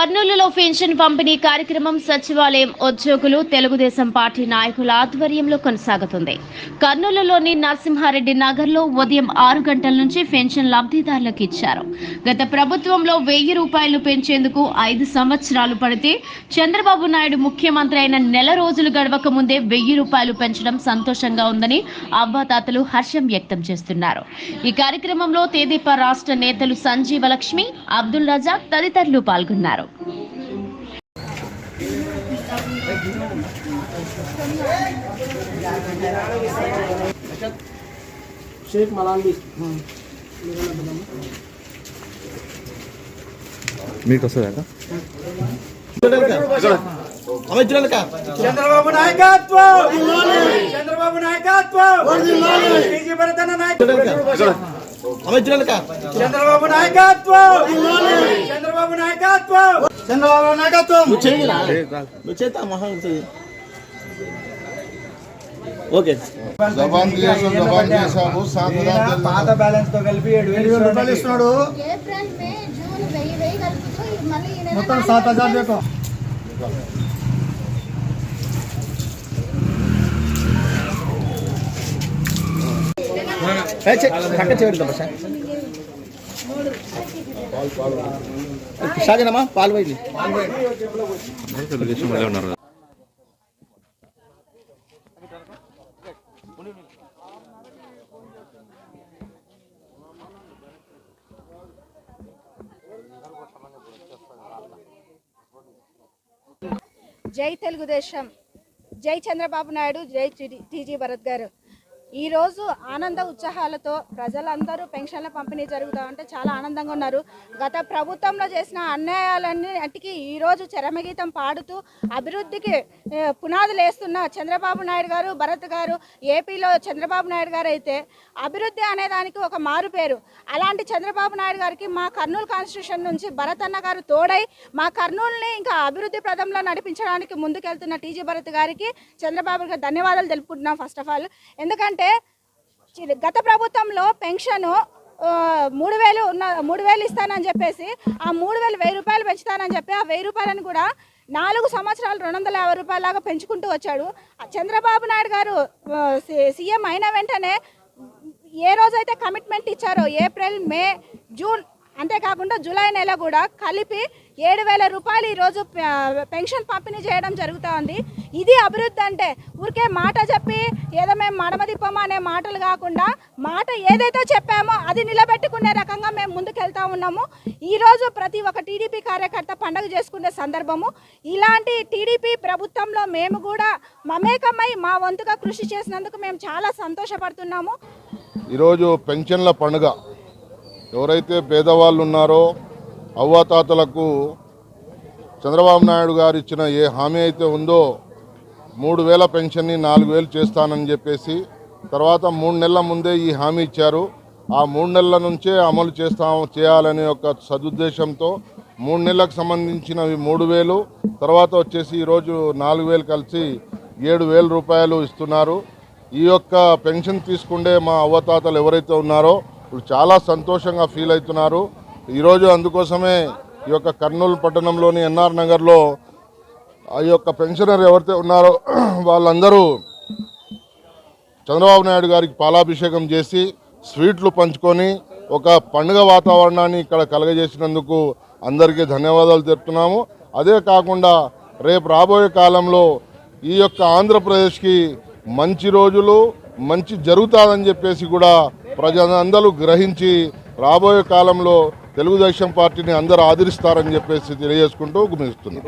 కర్నూలులో పెన్షన్ పంపిణీ కార్యక్రమం సచివాలయం ఉద్యోగులు తెలుగుదేశం పార్టీ నాయకుల ఆధ్వర్యంలో కొనసాగుతుంది. కర్నూలులోని నరసింహారెడ్డి నగర్లో ఉదయం 6 గంటల నుంచి పెన్షన్ లబ్ధిదారులకు ఇచ్చారు. గత ప్రభుత్వంలో 1000 రూపాయలు పెంచేందుకు 5 సంవత్సరాలు పడితే చంద్రబాబు నాయుడు ముఖ్యమంత్రి అయిన నెల రోజులు గడవక ముందే 1000 రూపాయలు పెంచడం సంతోషంగా ఉందని అవ్వాతాతలు హర్షం వ్యక్తం చేస్తున్నారు. ఈ కార్యక్రమంలో తెదేపా రాష్ట్ర నేతలు సంజీవలక్ష్మి, అబ్దుల్ రజాక్ తదితరులు పాల్గొన్నారు. शेख मलांडी మీకు వస్తుందా చంద్రబాబు నాయకత్వం చంద్రబాబు నాయకత్వం టీజీ భరతన్న నాయకత్వం చంద్రబాబు నాయకత్వం చంద్రబాబు నాయకత్వం చంద్రబాబు నాయకత్వం ఓకే జబాన్ చేసాము పాత బ్యాలెన్స్ తో కలిపి 7,000 రూపాయలు ఇస్తున్నాడు. మొత్తం 7,000 देखो షాజనమ్మా పాలు పోయింది. ఉన్నారు. జై తెలుగుదేశం, జై చంద్రబాబు నాయుడు, జై టీజీ భరత్ గారు. ఈరోజు ఆనంద ఉత్సాహాలతో ప్రజలందరూ పెన్షన్ల పంపిణీ జరుగుతూ ఉంటే చాలా ఆనందంగా ఉన్నారు. గత ప్రభుత్వంలో చేసిన అన్యాయాలన్నిటికీ ఈరోజు చరమగీతం పాడుతూ అభివృద్ధికి పునాదులు వేస్తున్న చంద్రబాబు నాయుడు గారు, భరత్ గారు. ఏపీలో చంద్రబాబు నాయుడు గారు అయితే అభివృద్ధి అనేదానికి ఒక మారు పేరు. అలాంటి చంద్రబాబు నాయుడు గారికి మా కర్నూలు కాన్స్టిట్యూషన్ నుంచి భరత్ అన్న గారు తోడై మా కర్నూలుని ఇంకా అభివృద్ధి ప్రదంలో నడిపించడానికి ముందుకెళ్తున్న టీజీ భరత్ గారికి, చంద్రబాబు గారికి ధన్యవాదాలు తెలుపుకుంటున్నాం. ఫస్ట్ ఆఫ్ ఆల్ ఎందుకంటే గత ప్రభుత్వంలో పెన్షన్ 3,000 ఇస్తానని చెప్పేసి ఆ 3,000 1000 రూపాయలు పెంచుతానని చెప్పి ఆ 1000 రూపాయలను కూడా 4 సంవత్సరాలు 250 రూపాయలాగా పెంచుకుంటూ వచ్చాడు. చంద్రబాబు నాయుడు గారు సీఎం అయిన వెంటనే ఏ రోజైతే కమిట్మెంట్ ఇచ్చారో ఏప్రిల్, మే, జూన్ అంతేకాకుండా జూలై నెల కూడా కలిపి 7,000 రూపాయలు ఈరోజు పెన్షన్ పంపిణీ చేయడం జరుగుతూ ఉంది. ఇది అభివృద్ధి అంటే ఊరికే మాట చెప్పి ఏదో మేము మడమదిప్పమా అనే మాటలు కాకుండా మాట ఏదైతే చెప్పామో అది నిలబెట్టుకునే రకంగా మేము ముందుకెళ్తా ఉన్నాము. ఈరోజు ప్రతి ఒక్క టీడీపీ కార్యకర్త పండుగ చేసుకునే సందర్భము. ఇలాంటి టీడీపీ ప్రభుత్వంలో మేము కూడా మమేకమై మా వంతుగా కృషి చేసినందుకు మేము చాలా సంతోషపడుతున్నాము. ఈరోజు పెన్షన్ల పండుగ. ఎవరైతే పేదవాళ్ళు ఉన్నారో అవ్వాతాతలకు చంద్రబాబు నాయుడు గారు ఇచ్చిన ఏ హామీ అయితే ఉందో 3,000 పెన్షన్ని 4,000 చేస్తానని చెప్పేసి తర్వాత 3 నెలల ముందే ఈ హామీ ఇచ్చారు. ఆ 3 నెలల నుంచే అమలు చేయాలనే ఒక సదుద్దేశంతో 3 నెలలకు సంబంధించినవి 3,000, తర్వాత వచ్చేసి ఈరోజు 4,000 కలిసి 7,000 రూపాయలు ఇస్తున్నారు. ఈ యొక్క పెన్షన్ తీసుకుంటే మా అవ్వాతాతలు ఎవరైతే ఉన్నారో ఇప్పుడు చాలా సంతోషంగా ఫీల్ అవుతున్నారు. ఈరోజు అందుకోసమే ఈ యొక్క కర్నూలు పట్టణంలోని ఎన్ఆర్ నగర్లో ఈ యొక్క పెన్షనర్ ఎవరైతే ఉన్నారో వాళ్ళందరూ చంద్రబాబు నాయుడు గారికి పాలాభిషేకం చేసి స్వీట్లు పంచుకొని ఒక పండుగ వాతావరణాన్ని ఇక్కడ కలగజేసినందుకు అందరికీ ధన్యవాదాలు తెలుపుతున్నాము. అదే కాకుండా రేపు రాబోయే కాలంలో ఈ యొక్క ఆంధ్రప్రదేశ్కి మంచి రోజులు మంచి జరుగుతాదని చెప్పేసి కూడా ప్రజలందరూ గ్రహించి రాబోయే కాలంలో తెలుగుదేశం పార్టీని అందరూ ఆదరిస్తారని చెప్పేసి తెలియజేసుకుంటూ ముగిస్తున్నాం.